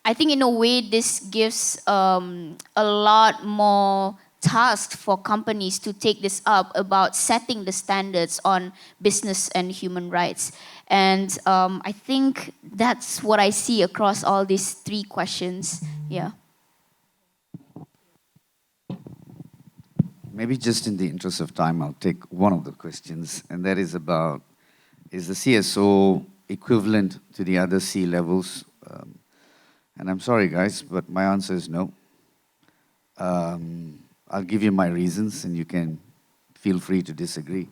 I think in a way this gives a lot more task for companies to take this up about setting the standards on business and human rights. And I think that's what I see across all these three questions. Yeah. Maybe just in the interest of time, I'll take one of the questions, and that is about, is the CSO equivalent to the other C levels? And I'm sorry, guys, but my answer is no. I'll give you my reasons, and you can feel free to disagree.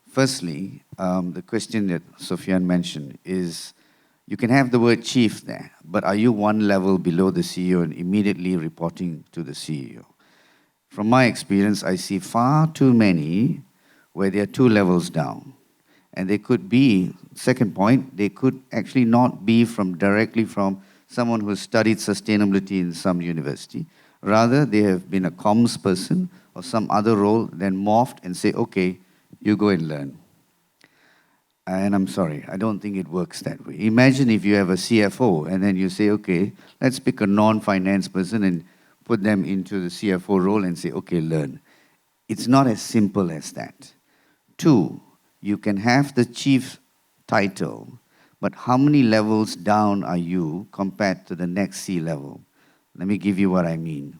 Firstly, the question that Sophian mentioned is, you can have the word chief there, but are you one level below the CEO and immediately reporting to the CEO? From my experience, I see far too many where they are 2 levels down. And they could be, second point, they could actually not be directly from someone who studied sustainability in some university. Rather, they have been a comms person or some other role, then morphed and say, okay, you go and learn. And I'm sorry, I don't think it works that way. Imagine if you have a CFO and then you say, okay, let's pick a non-finance person and put them into the CFO role and say, okay, learn. It's not as simple as that. 2, you can have the chief title, but how many levels down are you compared to the next C level? Let me give you what I mean.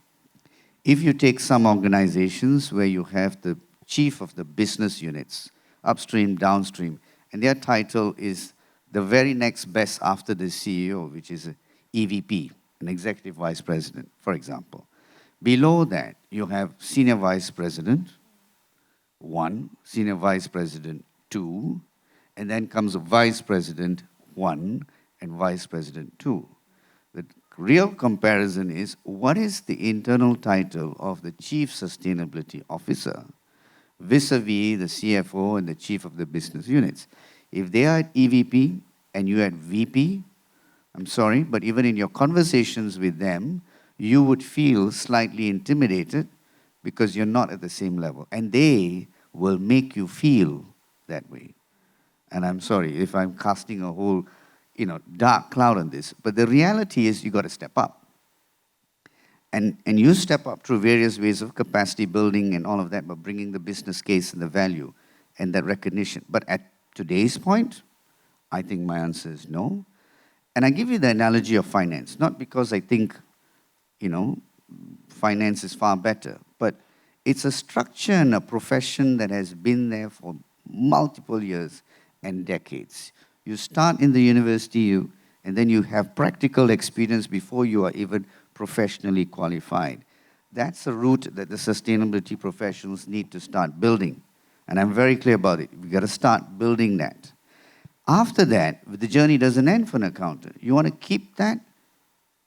If you take some organizations where you have the chief of the business units, upstream, downstream, and their title is the very next best after the CEO, which is an EVP, an executive vice president, for example. Below that, you have senior vice president, 1, senior vice president, 2, and then comes a vice president, 1, and vice president, 2. The real comparison is what is the internal title of the Chief Sustainability Officer vis-a-vis the CFO and the Chief of the Business Units. If they are at EVP and you are at VP, I'm sorry, but even in your conversations with them, you would feel slightly intimidated because you're not at the same level. And they will make you feel that way. And I'm sorry if I'm casting a whole, dark cloud on this, but the reality is you got to step up. And you step up through various ways of capacity building and all of that, but bringing the business case and the value and that recognition. But at today's point, I think my answer is no. And I give you the analogy of finance, not because I think, finance is far better, but it's a structure and a profession that has been there for multiple years and decades. You start in the university, and then you have practical experience before you are even professionally qualified. That's a route that the sustainability professionals need to start building. And I'm very clear about it. We've got to start building that. After that, the journey doesn't end for an accountant. You want to keep that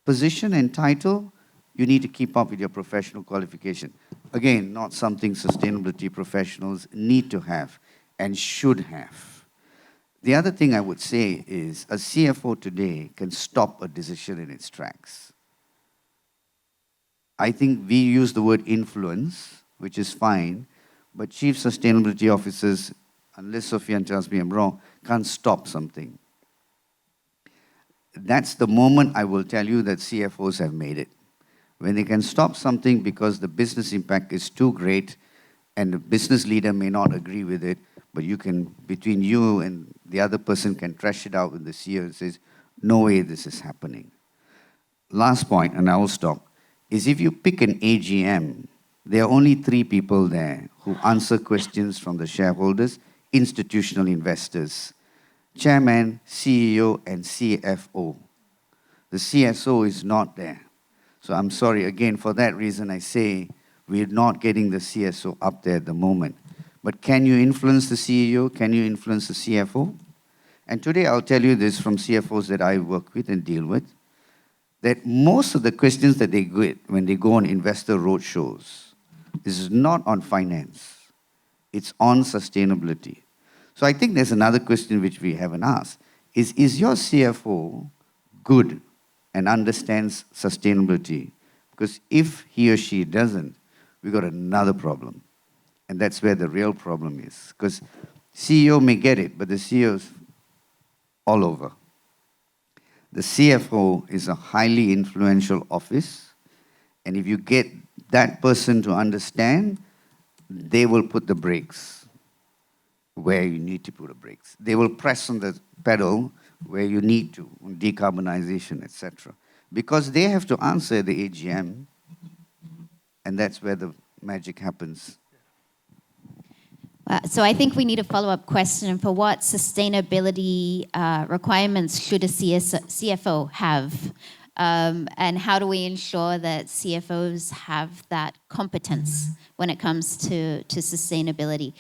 position and title, you need to keep up with your professional qualification. Again, not something sustainability professionals need to have and should have. The other thing I would say is a CFO today can stop a decision in its tracks. I think we use the word influence, which is fine, but chief sustainability officers, unless Sophian tells me I'm wrong, can't stop something. That's the moment I will tell you that CFOs have made it. When they can stop something because the business impact is too great and the business leader may not agree with it, but you can, between you and the other person can trash it out with the CEO and says, no way this is happening. Last point, and I will stop, is if you pick an AGM, there are only 3 people there who answer questions from the shareholders, institutional investors, chairman, CEO, and CFO. The CSO is not there. So I'm sorry, again, for that reason I say we're not getting the CSO up there at the moment. But can you influence the CEO? Can you influence the CFO? And today I'll tell you this from CFOs that I work with and deal with, that most of the questions that they get when they go on investor roadshows is not on finance. It's on sustainability. So I think there's another question which we haven't asked. Is your CFO good and understands sustainability? Because if he or she doesn't, we've got another problem. And that's where the real problem is. Because CEO may get it, but the CEO is all over. The CFO is a highly influential office. And if you get that person to understand, they will put the brakes where you need to put the brakes. They will press on the pedal where you need to, on decarbonization, etc. Because they have to answer the AGM, and that's where the magic happens. So I think we need a follow-up question for what sustainability requirements should a CFO have? And how do we ensure that CFOs have that competence when it comes to sustainability?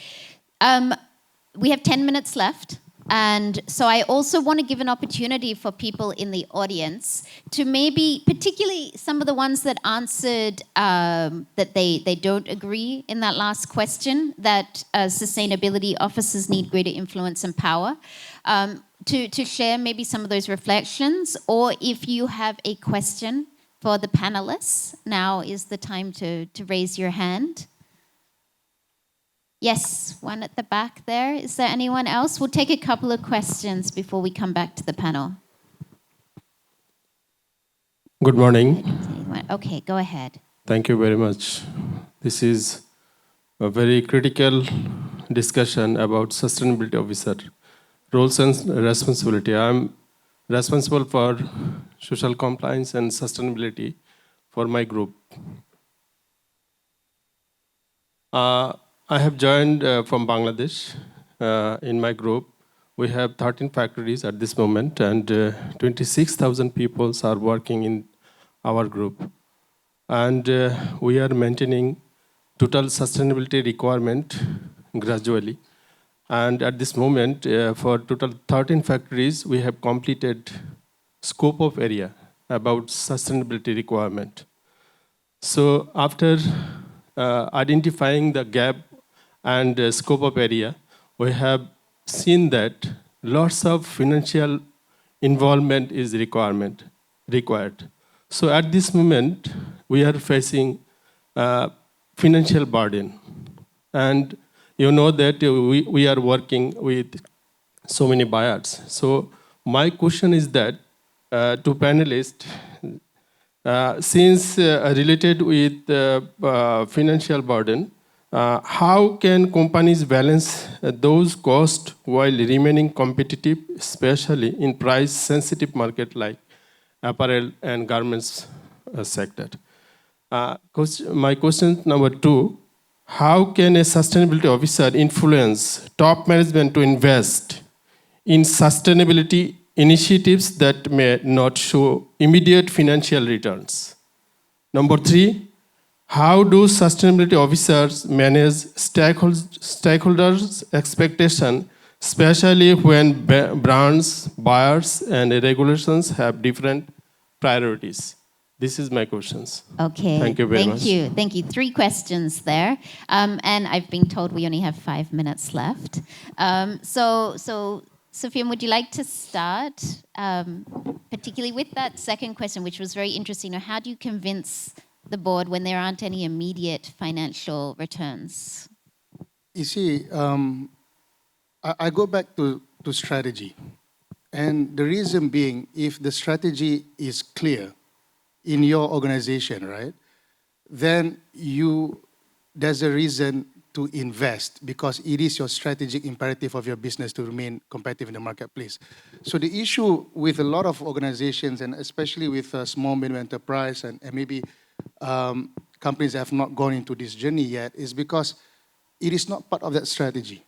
We have 10 minutes left. And so I also want to give an opportunity for people in the audience to maybe, particularly some of the ones that answered that they don't agree in that last question, that sustainability officers need greater influence and power, to share maybe some of those reflections. Or if you have a question for the panelists, now is the time to raise your hand. Yes, one at the back there. Is there anyone else? We'll take a couple of questions before we come back to the panel. Good morning. Okay, go ahead. Thank you very much. This is a very critical discussion about sustainability officer roles and responsibility. I'm responsible for social compliance and sustainability for my group. I have joined from Bangladesh. In my group, we have 13 factories at this moment, and 26,000 people are working in our group. And we are maintaining total sustainability requirement gradually. And at this moment, for total 13 factories, we have completed scope of area. about sustainability requirement. So after identifying the gap and scope of area, we have seen that lots of financial involvement is required. So at this moment, we are facing financial burden. And you know that we are working with so many buyers. So my question is that to panelists, since related with financial burden, how can companies balance those costs while remaining competitive, especially in price-sensitive market like apparel and garments sector? My question number 2, how can a sustainability officer influence top management to invest in sustainability initiatives that may not show immediate financial returns? Number 3, how do sustainability officers manage stakeholders' expectation, especially when brands, buyers, and regulations have different priorities? This is my questions. Okay. Thank you very much. Thank you. 3 questions there. And I've been told we only have 5 minutes left. So Sufyan, would you like to start, particularly with that second question, which was very interesting? How do you convince the board when there aren't any immediate financial returns? You see, I go back to strategy. And the reason being, if the strategy is clear in your organization, right, then there's a reason to invest because it is your strategic imperative of your business to remain competitive in the marketplace. So the issue with a lot of organizations, and especially with small medium enterprise and maybe companies that have not gone into this journey yet, is because it is not part of that strategy.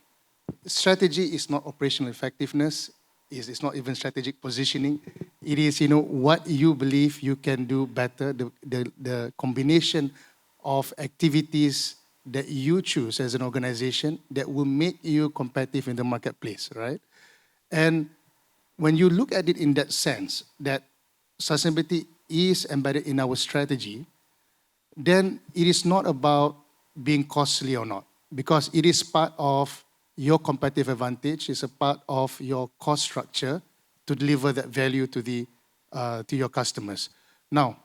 Strategy is not operational effectiveness. It's not even strategic positioning. It is, what you believe you can do better, the combination of activities that you choose as an organization that will make you competitive in the marketplace, right? And when you look at it in that sense, that sustainability is embedded in our strategy, then it is not about being costly or not, because it is part of your competitive advantage, it's a part of your cost structure to deliver that value to your customers. Now,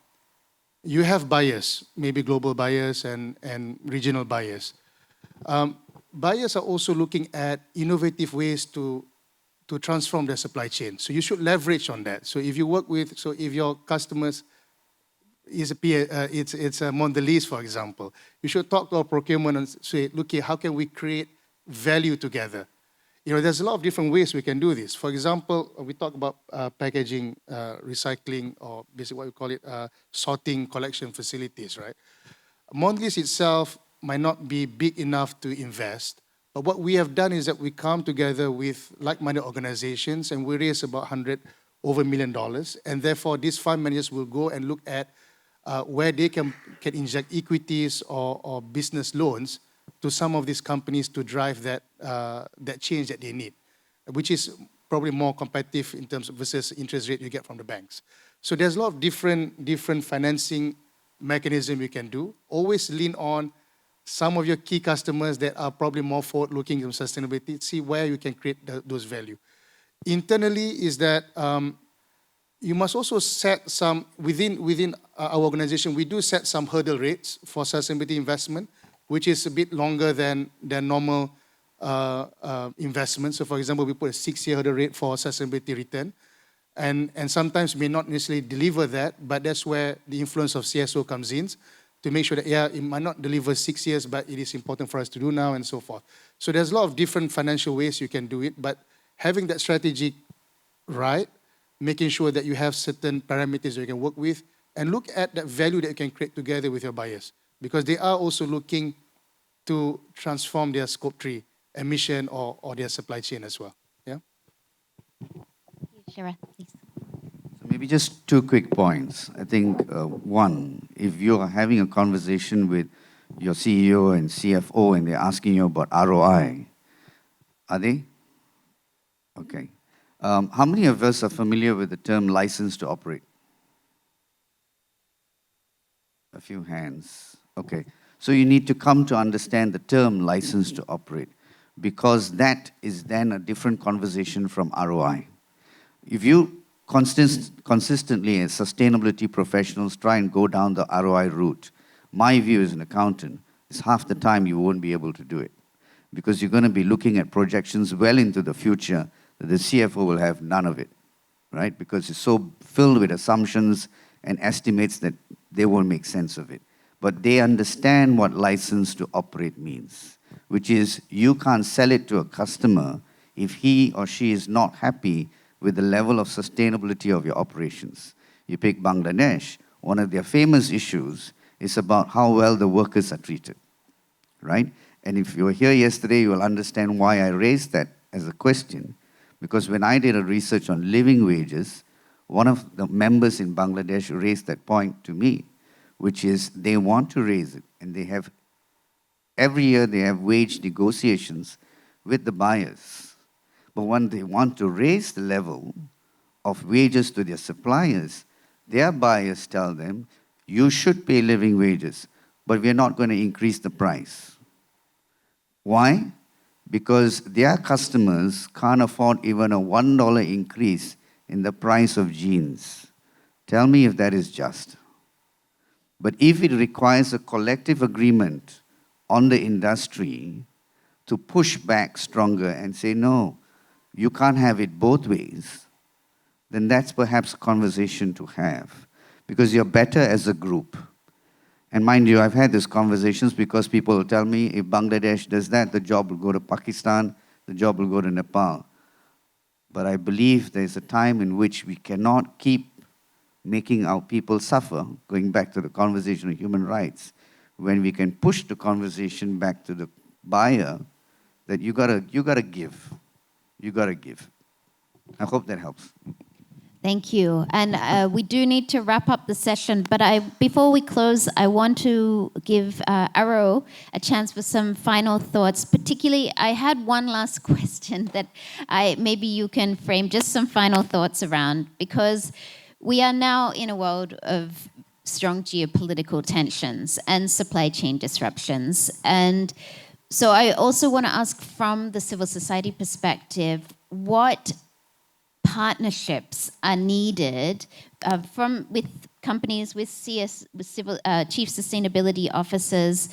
you have buyers, maybe global buyers and regional buyers. Buyers are also looking at innovative ways to transform their supply chain. So you should leverage on that. So if your customers is it's a Mondelez, for example, you should talk to our procurement and say, look here, how can we create value together? There's a lot of different ways we can do this. For example, we talk about packaging, recycling, or basically what we call it, sorting collection facilities, right? Mondelez itself might not be big enough to invest, but what we have done is that we come together with like-minded organizations and we raise about over $1 million, and therefore these fund managers will go and look at where they can inject equities or business loans to some of these companies to drive that change that they need, which is probably more competitive in terms of versus interest rate you get from the banks. So there's a lot of different financing mechanism you can do. Always lean on some of your key customers that are probably more forward-looking in sustainability, see where you can create those value. Internally is that you must also set some, within our organization, we do set some hurdle rates for sustainability investment, which is a bit longer than normal investment. So for example, we put a 6-year hurdle rate for sustainability return. And sometimes may not necessarily deliver that, but that's where the influence of CSO comes in to make sure that, it might not deliver 6 years, but it is important for us to do now and so forth. So there's a lot of different financial ways you can do it, but having that strategy right, making sure that you have certain parameters that you can work with, and look at that value that you can create together with your buyers, because they are also looking to transform their Scope 3 emission or their supply chain as well. Yeah. Shira, please. So maybe just 2 quick points. I think one, if you are having a conversation with your CEO and CFO and they're asking you about ROI, are they? Okay. How many of us are familiar with the term license to operate? A few hands. Okay. So you need to come to understand the term license to operate, because that is then a different conversation from ROI. If you consistently as sustainability professionals try and go down the ROI route, my view as an accountant is half the time you won't be able to do it, because you're going to be looking at projections well into the future that the CFO will have none of it, right? Because it's so filled with assumptions and estimates that they won't make sense of it. But they understand what license to operate means, which is you can't sell it to a customer if he or she is not happy with the level of sustainability of your operations. You pick Bangladesh, one of their famous issues is about how well the workers are treated, right? And if you were here yesterday, you will understand why I raised that as a question. Because when I did a research on living wages, one of the members in Bangladesh raised that point to me, which is they want to raise it. And they have, every year they have wage negotiations with the buyers. But when they want to raise the level of wages to their suppliers, their buyers tell them, you should pay living wages, but we're not going to increase the price. Why? Because their customers can't afford even a $1 increase in the price of jeans. Tell me if that is just. But if it requires a collective agreement on the industry to push back stronger and say, no, you can't have it both ways, then that's perhaps a conversation to have, because you're better as a group. And mind you, I've had these conversations because people will tell me if Bangladesh does that, the job will go to Pakistan, the job will go to Nepal. But I believe there's a time in which we cannot keep making our people suffer, going back to the conversation of human rights, when we can push the conversation back to the buyer that you gotta give. You gotta give. I hope that helps. Thank you. And we do need to wrap up the session, but before we close, I want to give Aro a chance for some final thoughts. Particularly, I had one last question that maybe you can frame just some final thoughts around, because we are now in a world of strong geopolitical tensions and supply chain disruptions. And so I also want to ask, from the civil society perspective, what partnerships are needed with companies, with civil chief sustainability officers,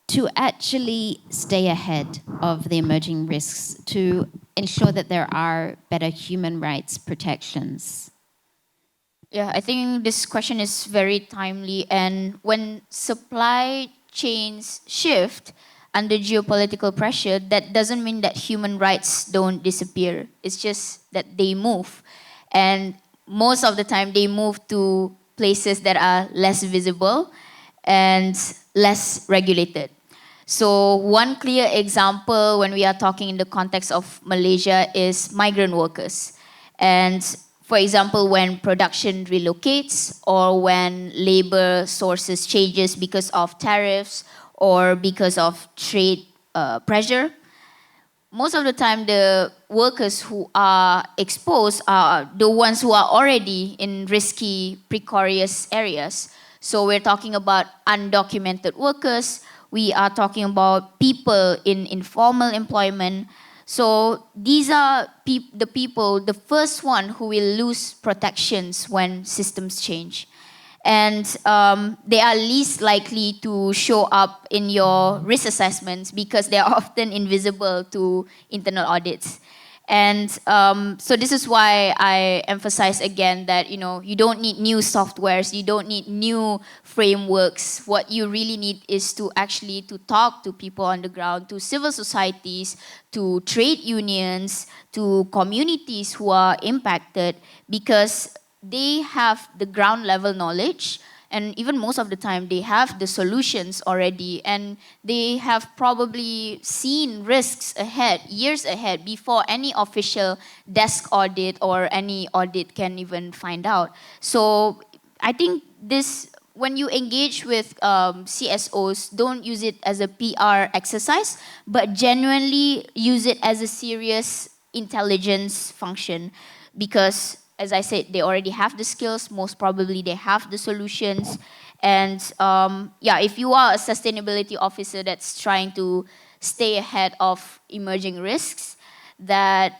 to actually stay ahead of the emerging risks, to ensure that there are better human rights protections? Yeah, I think this question is very timely. And when supply chains shift under geopolitical pressure, that doesn't mean that human rights don't disappear. It's just that they move. And most of the time, they move to places that are less visible and less regulated. So one clear example when we are talking in the context of Malaysia is migrant workers. And for example, when production relocates or when labor sources changes because of tariffs or because of trade pressure, most of the time the workers who are exposed are the ones who are already in risky, precarious areas. So we're talking about undocumented workers, we are talking about people in informal employment. So these are the people, the first one who will lose protections when systems change. And they are least likely to show up in your risk assessments because they are often invisible to internal audits. And so this is why I emphasize again that you don't need new softwares, you don't need new frameworks. What you really need is to actually to talk to people on the ground, to civil societies, to trade unions, to communities who are impacted, because they have the ground level knowledge, and even most of the time they have the solutions already, and they have probably seen risks ahead, years ahead, before any official desk audit or any audit can even find out. So I think this, when you engage with CSOs, don't use it as a PR exercise, but genuinely use it as a serious intelligence function, because as I said, they already have the skills, most probably they have the solutions, And yeah, if you are a sustainability officer that's trying to stay ahead of emerging risks, that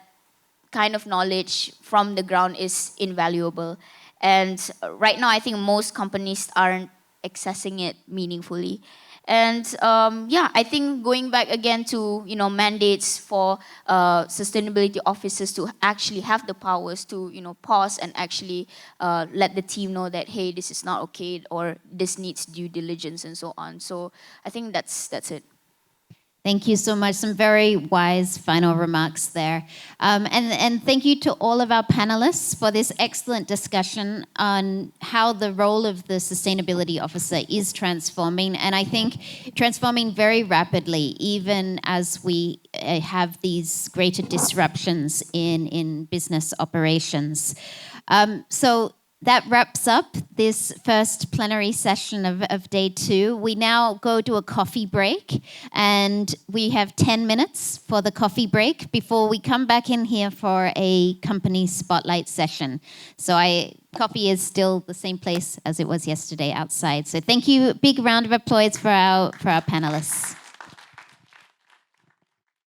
kind of knowledge from the ground is invaluable. And right now, I think most companies aren't accessing it meaningfully. And yeah, I think going back again to mandates for sustainability officers to actually have the powers to pause and actually let the team know that, hey, this is not okay, or this needs due diligence and so on. So I think that's it. Thank you so much. Some very wise final remarks there. And thank you to all of our panelists for this excellent discussion on how the role of the sustainability officer is transforming. And I think transforming very rapidly, even as we have these greater disruptions in business operations. So that wraps up this first plenary session of day 2. We now go to a coffee break, and we have 10 minutes for the coffee break before we come back in here for a company spotlight session. So coffee is still the same place as it was yesterday outside. So thank you. Big round of applause for our panelists.